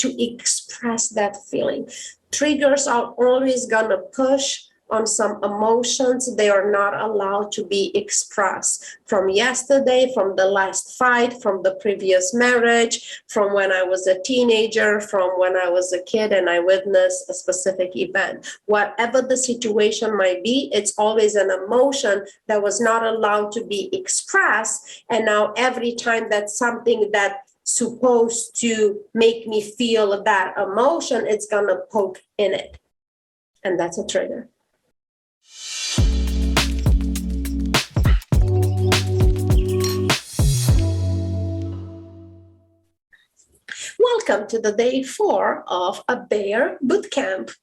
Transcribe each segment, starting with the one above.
to express that feeling. Triggers are always gonna push on some emotions. They are not allowed to be expressed from yesterday, from the last fight, from the previous marriage, from when I was a teenager, from when I was a kid and I witnessed a specific event. Whatever the situation might be, it's always an emotion that was not allowed to be expressed. And now every time that's something that's supposed to make me feel that emotion, it's gonna poke in it. And that's a trigger. Welcome to the day 4 of a Bare Bootcamp,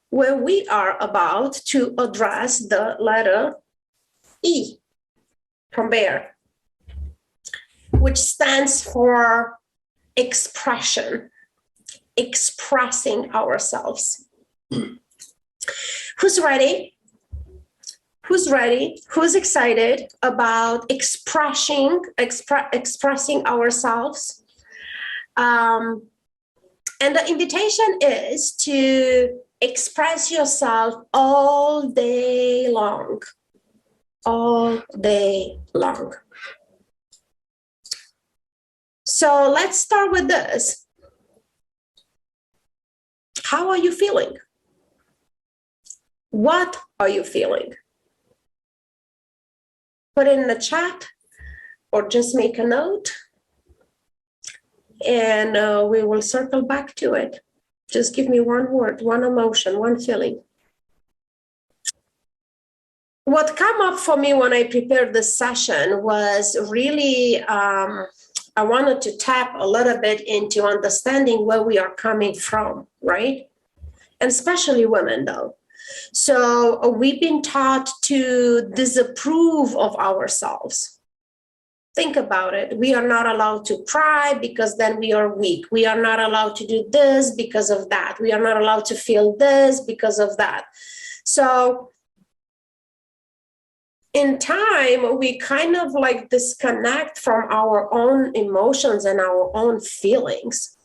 where we are about to address the letter E from Bare, which stands for expression, expressing ourselves. Who's ready? Who's ready? Who's excited about expressing ourselves? And the invitation is to express yourself all day long, all day long. So let's start with this. How are you feeling? What are you feeling? Put it in the chat or just make a note. And we will circle back to it. Just give me one word, one emotion, one feeling. What came up for me when I prepared this session was really, I wanted to tap a little bit into understanding where we are coming from, right? And especially women, though. So we've been taught to disapprove of ourselves. Think about it. We are not allowed to cry because then we are weak. We are not allowed to do this because of that. We are not allowed to feel this because of that. So in time, we kind of like disconnect from our own emotions and our own feelings.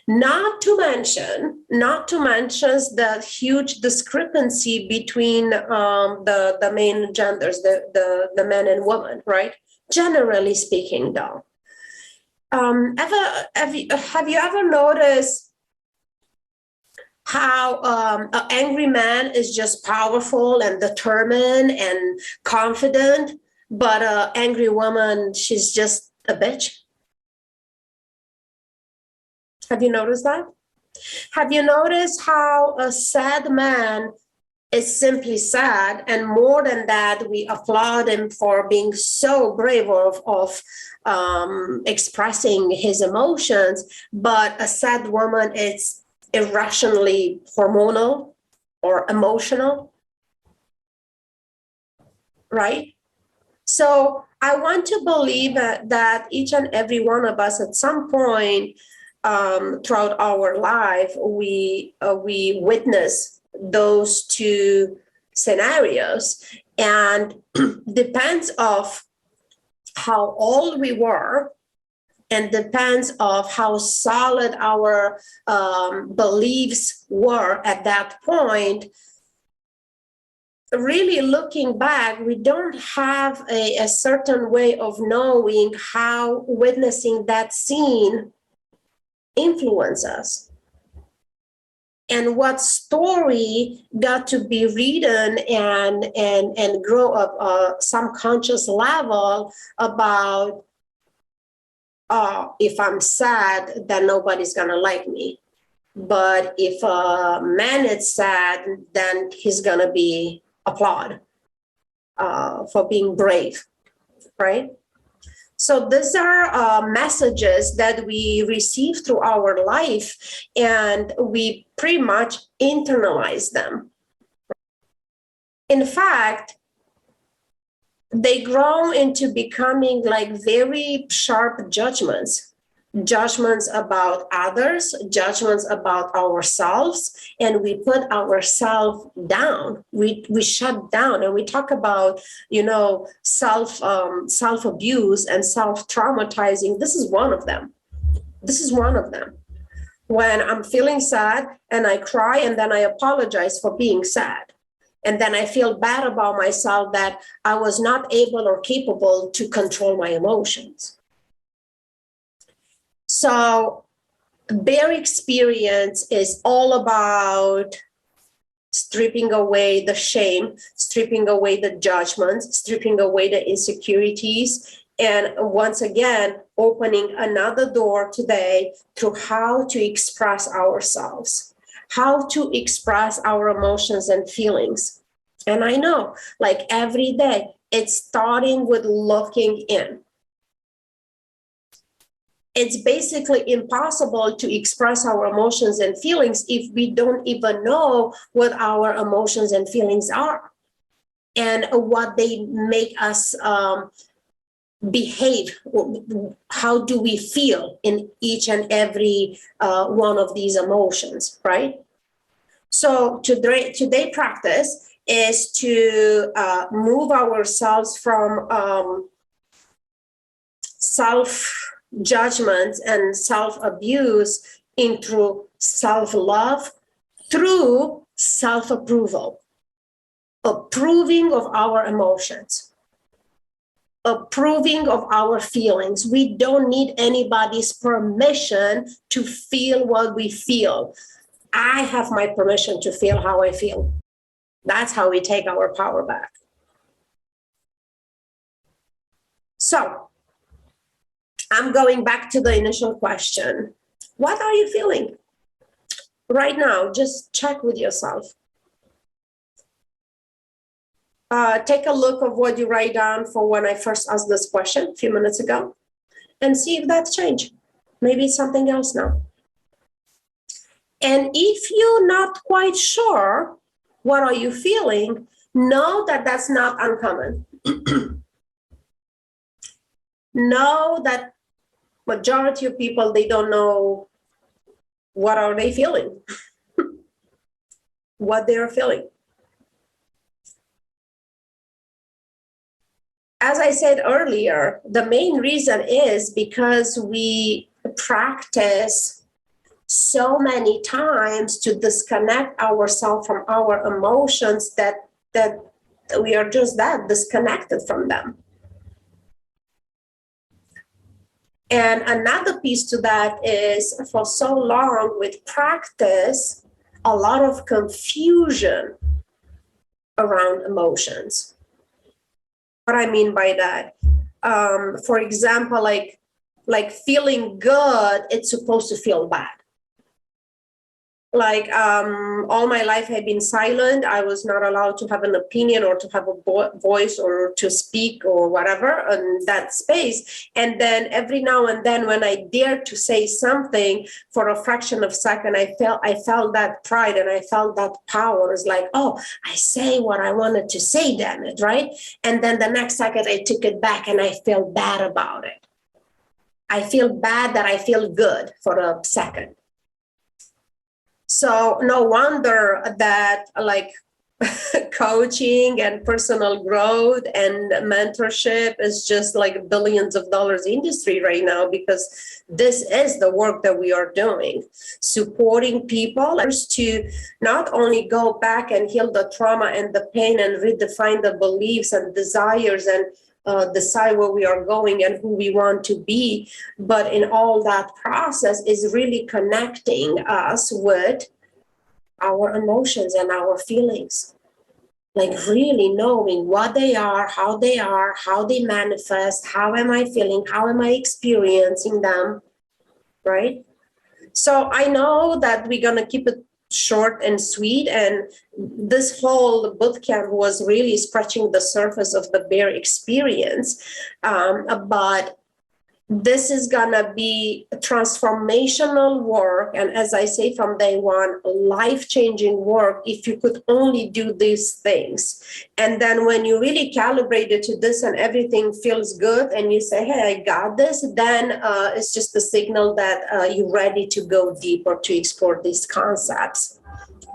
Not to mention the huge discrepancy between the main genders, the men and women, right? Generally speaking, though, have you ever noticed how an angry man is just powerful and determined and confident, but an angry woman, she's just a bitch? Have you noticed that? Have you noticed how a sad man is simply sad, and more than that, we applaud him for being so brave of expressing his emotions, but a sad woman is irrationally hormonal or emotional, right? So I want to believe that each and every one of us at some point throughout our life, we witness those two scenarios, and depends of how old we were and depends of how solid our beliefs were at that point. Really looking back, we don't have a certain way of knowing how witnessing that scene influenced us. And what story got to be written and grow up some conscious level about, if I'm sad, then nobody's gonna like me. But if a man is sad, then he's gonna be applauded for being brave, right? So these are messages that we receive through our life, and we pretty much internalize them. In fact, they grow into becoming like very sharp judgments about others, judgments about ourselves, and we put ourselves down. We shut down, and we talk about, self abuse and self traumatizing. This is one of them. when I'm feeling sad and I cry and then I apologize for being sad. And then I feel bad about myself that I was not able or capable to control my emotions. So Bare experience is all about stripping away the shame, stripping away the judgments, stripping away the insecurities, and once again, opening another door today through how to express ourselves, how to express our emotions and feelings. And I know, like every day, it's starting with looking in. It's basically impossible to express our emotions and feelings if we don't even know what our emotions and feelings are and what they make us behave. How do we feel in each and every one of these emotions, right? So today practice is to move ourselves from self-judgment and self-abuse into self-love through self-approval, approving of our emotions, approving of our feelings. We don't need anybody's permission to feel what we feel. I have my permission to feel how I feel. That's how we take our power back. So I'm going back to the initial question. What are you feeling right now? Just check with yourself. Take a look of what you write down for when I first asked this question a few minutes ago and see if that's changed. Maybe it's something else now. And if you're not quite sure, what are you feeling? Know that that's not uncommon. Know that majority of people, they don't know what are they feeling, what they're feeling. As I said earlier, the main reason is because we practice so many times to disconnect ourselves from our emotions that we are just that disconnected from them. And another piece to that is for so long with practice, a lot of confusion around emotions. What I mean by that, for example, like feeling good, it's supposed to feel bad. Like all my life I've been silent. I was not allowed to have an opinion or to have a voice or to speak or whatever in that space. And then every now and then when I dared to say something for a fraction of a second, I felt that pride and I felt that power. It's like, oh, I say what I wanted to say, damn it, right? And then the next second I took it back and I feel bad about it. I feel bad that I feel good for a second. So no wonder that like coaching and personal growth and mentorship is just like billions of dollars industry right now, because this is the work that we are doing, supporting people to not only go back and heal the trauma and the pain and redefine the beliefs and desires and decide where we are going and who we want to be. But in all that process is really connecting us with our emotions and our feelings. Like really knowing what they are, how they manifest, how am I feeling, how am I experiencing them, right? So I know that we're gonna keep it short and sweet, and this whole bootcamp was really scratching the surface of the Bare experience, but this is gonna be transformational work, and as I say from day one, life-changing work if you could only do these things. And then when you really calibrate it to this and everything feels good and you say, hey, I got this, then it's just a signal that you're ready to go deeper to explore these concepts,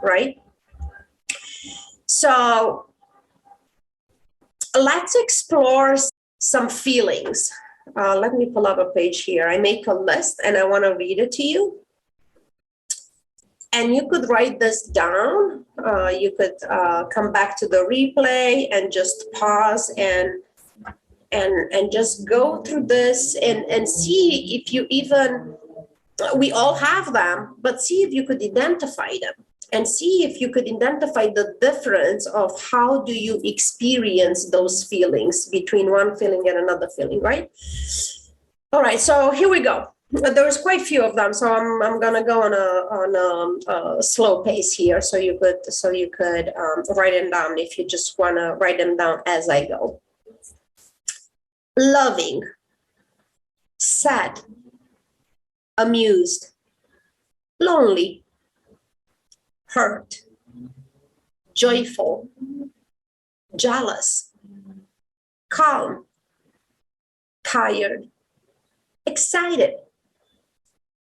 right? So let's explore some feelings. Let me pull up a page here. I make a list and I want to read it to you. And you could write this down. You could come back to the replay and just pause and just go through this and see if you even, we all have them, but see if you could identify them and see if you could identify the difference of how do you experience those feelings between one feeling and another feeling, right? All right, so here we go. There's quite a few of them, so I'm gonna go on a slow pace here, so you could write them down if you just wanna write them down as I go. Loving, sad, amused, lonely, hurt, joyful, jealous, calm, tired, excited,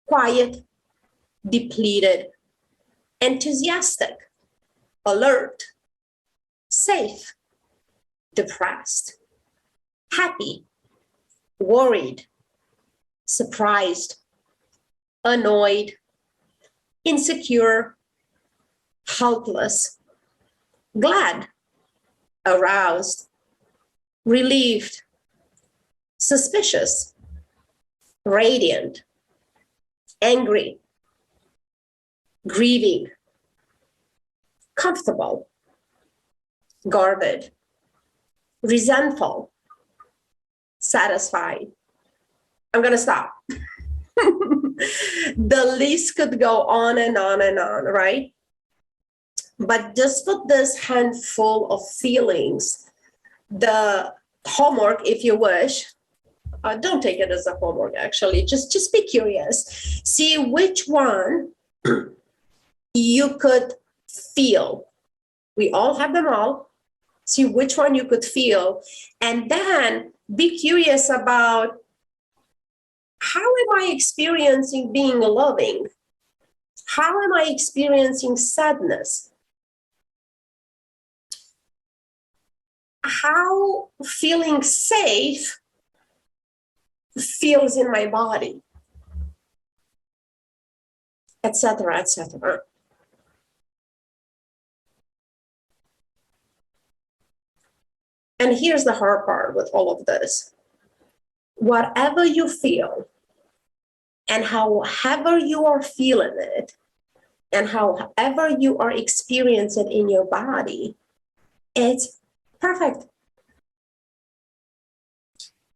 quiet, depleted, enthusiastic, alert, safe, depressed, happy, worried, surprised, annoyed, insecure, helpless, glad, aroused, relieved, suspicious, radiant, angry, grieving, comfortable, guarded, resentful, satisfied. I'm going to stop. The list could go on and on and on, right? But just for this handful of feelings, the homework, if you wish, don't take it as a homework, actually. Just be curious. See which one you could feel. We all have them all. See which one you could feel. And then be curious about, how am I experiencing being loving? How am I experiencing sadness? How feeling safe feels in my body, etc., etc. And here's the hard part with all of this. Whatever you feel, and however you are feeling it, and however you are experiencing it in your body, it's perfect.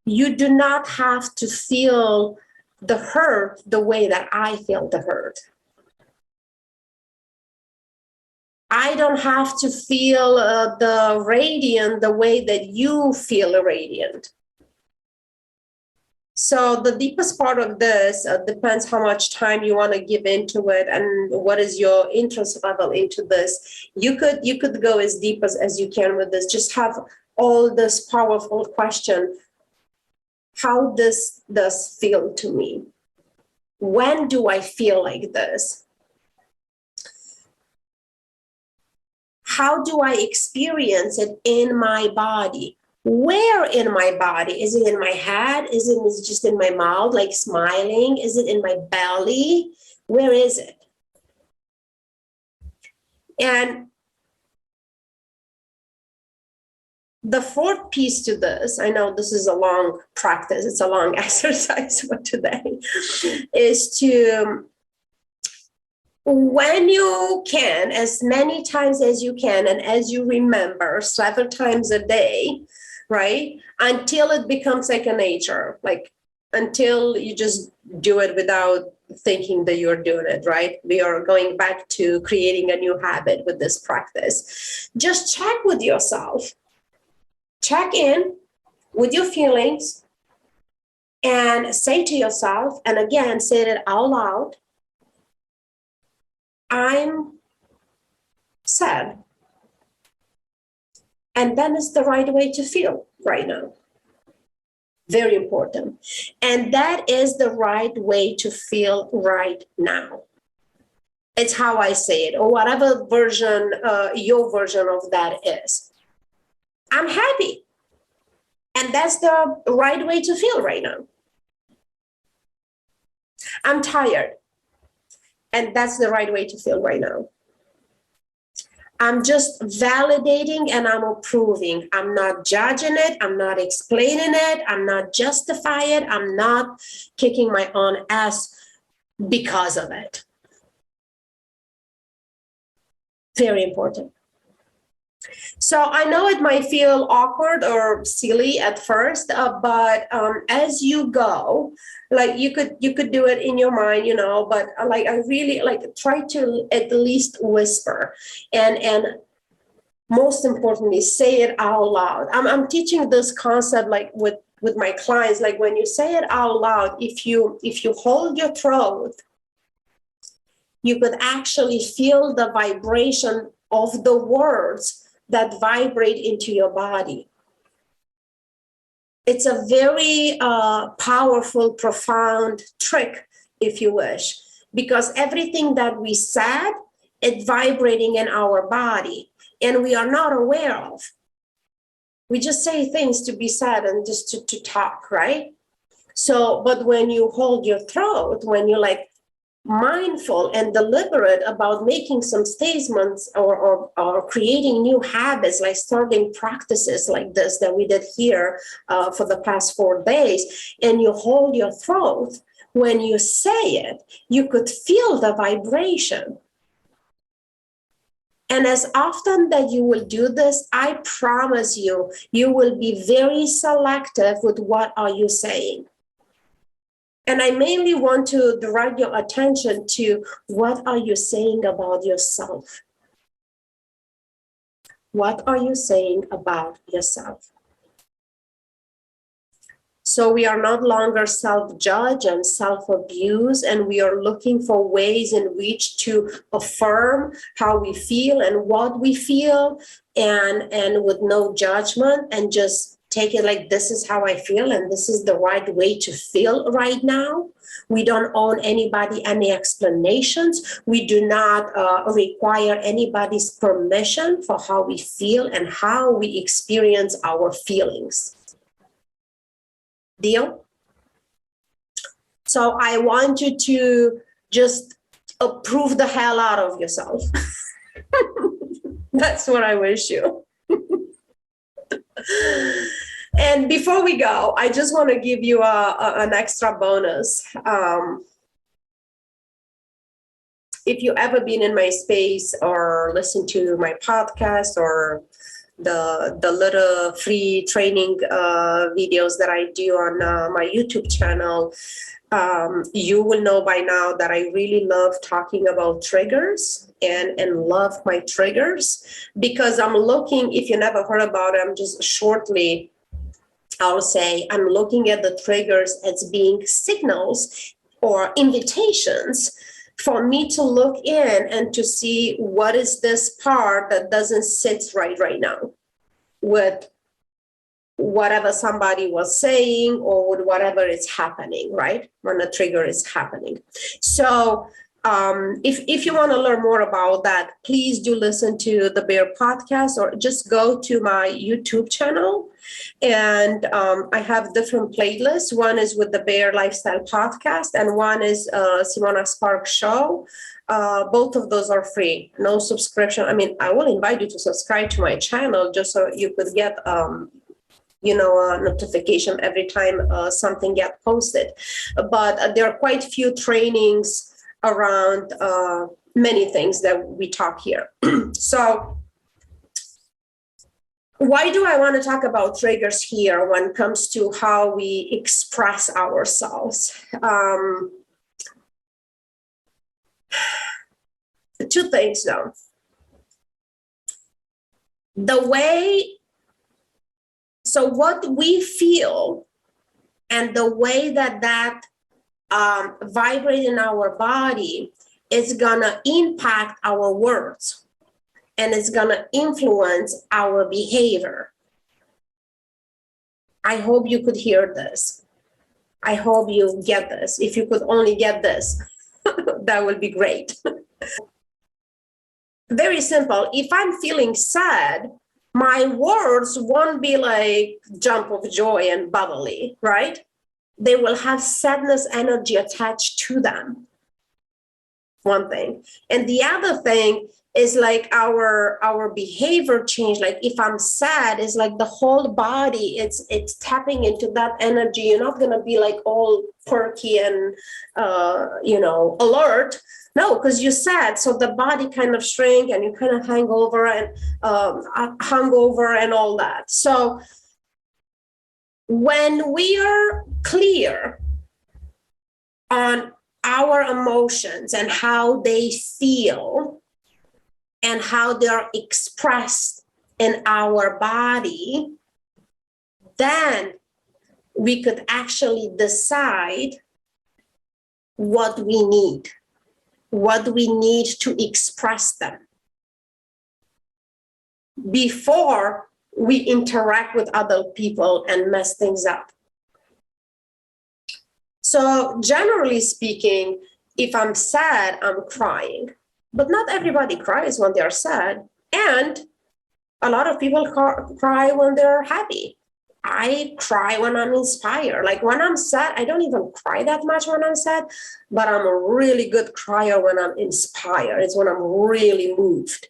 You do not have to feel the hurt the way that I feel the hurt. I don't have to feel the radiant the way that you feel radiant. So the deepest part of this depends how much time you want to give into it and what is your interest level into this. You could go as deep as you can with this. Just have all this powerful question. How does this feel to me? When do I feel like this? How do I experience it in my body? Where in my body? Is it in my head? Is it just in my mouth, like smiling? Is it in my belly? Where is it? And the fourth piece to this, I know this is a long practice, it's a long exercise for today, is to, when you can, as many times as you can, and as you remember, several times a day, right? Until it becomes second nature, like until you just do it without thinking that you're doing it, right? We are going back to creating a new habit with this practice. Just check with yourself. Check in with your feelings and say to yourself, and again, say it out loud, I'm sad. And that is the right way to feel right now. Very important. And that is the right way to feel right now. It's how I say it, or whatever version, your version of that is. I'm happy. And that's the right way to feel right now. I'm tired. And that's the right way to feel right now. I'm just validating and I'm approving. I'm not judging it. I'm not explaining it. I'm not justifying it. I'm not kicking my own ass because of it. Very important. So I know it might feel awkward or silly at first, but as you go, like you could do it in your mind, but like I really like try to at least whisper and most importantly say it out loud. I'm teaching this concept like with my clients, like when you say it out loud, if you hold your throat, you could actually feel the vibration of the words that vibrate into your body. It's a very powerful, profound trick, if you wish, because everything that we said, it's vibrating in our body, and we are not aware of. We just say things to be said and just to talk, right? So, but when you hold your throat, when you're like mindful and deliberate about making some statements or creating new habits, like starting practices like this that we did here for the past 4 days, and you hold your throat, when you say it, you could feel the vibration. And as often that you will do this, I promise you, you will be very selective with what are you saying. And I mainly want to direct your attention to what are you saying about yourself? What are you saying about yourself? So we are no longer self-judge and self-abuse, and we are looking for ways in which to affirm how we feel and what we feel, and with no judgment, and just take it like this is how I feel and this is the right way to feel right now. We don't owe anybody any explanations. We do not require anybody's permission for how we feel and how we experience our feelings. Deal? So I want you to just approve the hell out of yourself. That's what I wish you. And before we go, I just want to give you an extra bonus. If you ever been in my space or listen to my podcast or the little free training videos that I do on my YouTube channel, you will know by now that I really love talking about triggers and love my triggers, because I'm looking, if you never heard about it, I'm just shortly, I'll say, I'm looking at the triggers as being signals or invitations for me to look in and to see what is this part that doesn't sit right now with whatever somebody was saying or with whatever is happening, right? When the trigger is happening. So if you want to learn more about that, please do listen to the Bare podcast or just go to my YouTube channel. And I have different playlists. One is with the Bare Lifestyle podcast and one is Simona Spark show. Both of those are free, no subscription. I mean, I will invite you to subscribe to my channel just so you could get a notification every time something gets posted. But there are quite a few trainings around many things that we talk here. So why do I want to talk about triggers here when it comes to how we express ourselves? Two things though. So what we feel and the way that vibrate in our body is gonna impact our words and it's gonna influence our behavior. I hope you could hear this. I hope you get this. If you could only get this, that would be great. Very simple. If I'm feeling sad, my words won't be like jump of joy and bubbly, right? They will have sadness energy attached to them. one thing. And the other thing is like our behavior change. Like if I'm sad, it's like the whole body, it's tapping into that energy. You're not going to be like all perky and alert. No, because you're sad, so the body kind of shrink and you kind of hungover and all that. So when we are clear on our emotions and how they feel and how they are expressed in our body, then we could actually decide what we need to express them before we interact with other people and mess things up. So generally speaking, if I'm sad, I'm crying. But not everybody cries when they're sad. And a lot of people cry when they're happy. I cry when I'm inspired. Like when I'm sad, I don't even cry that much when I'm sad, but I'm a really good crier when I'm inspired. It's when I'm really moved,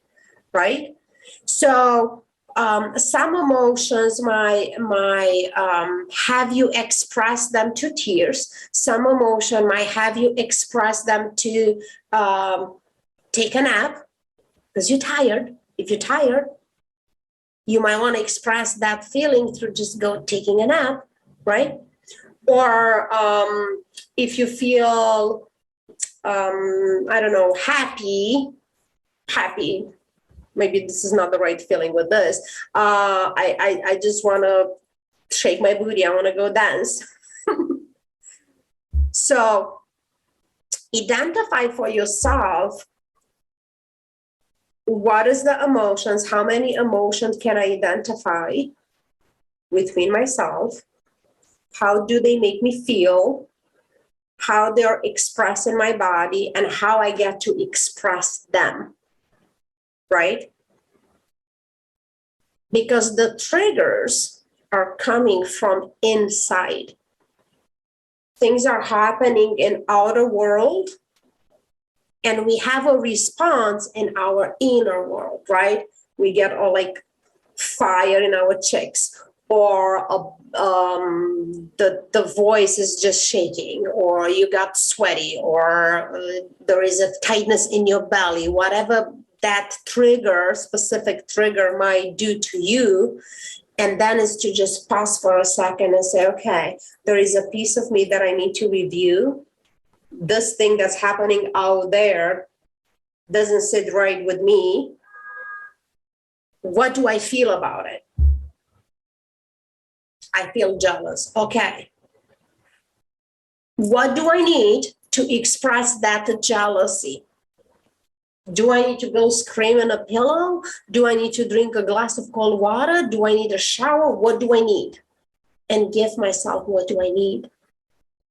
right? So some emotions might have you express them to tears. Some emotion might have you express them to take a nap because you're tired. If you're tired, you might want to express that feeling through just taking a nap, right? Or if you feel, happy, maybe this is not the right feeling with this. I just want to shake my booty. I want to go dance. So identify for yourself, what is the emotions? How many emotions can I identify within myself? How do they make me feel? How they're expressed in my body and how I get to express them, right? Because the triggers are coming from inside. Things are happening in outer world, and we have a response in our inner world, right? We get all like fire in our cheeks, or the voice is just shaking, or you got sweaty, or there is a tightness in your belly, whatever that specific trigger might do to you. And then is to just pause for a second and say, okay, there is a piece of me that I need to review. This thing that's happening out there doesn't sit right with me. What do I feel about it? I feel jealous. Okay. What do I need to express that jealousy? Do I need to go scream in a pillow? Do I need to drink a glass of cold water? Do I need a shower? What do I need? And give myself what do I need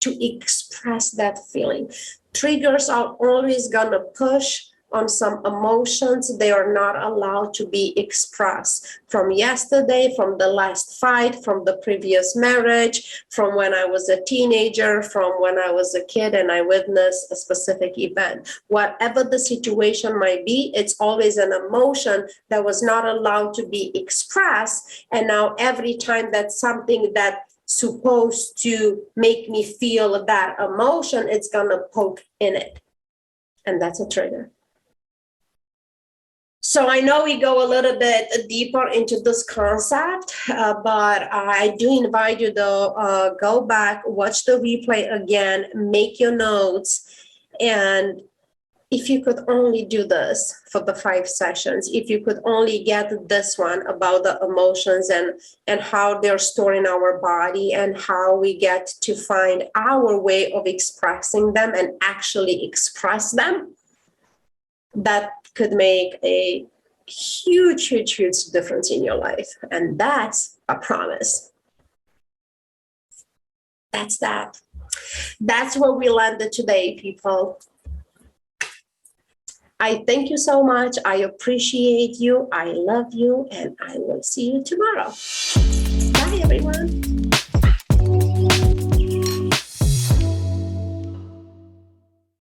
to express that feeling. Triggers are always going to push on some emotions. They are not allowed to be expressed from yesterday, from the last fight, from the previous marriage, from when I was a teenager, from when I was a kid and I witnessed a specific event. Whatever the situation might be, it's always an emotion that was not allowed to be expressed. And now every time that something that's supposed to make me feel that emotion, it's going to poke in it. And that's a trigger. So I know we go a little bit deeper into this concept, but I do invite you to go back, watch the replay again, make your notes. And if you could only do this for the 5 sessions, if you could only get this one about the emotions and how they're stored in our body and how we get to find our way of expressing them and actually express them, that could make a huge, huge, huge difference in your life. And that's a promise. That's that. That's where we landed today, people. I thank you so much. I appreciate you. I love you. And I will see you tomorrow. Bye, everyone.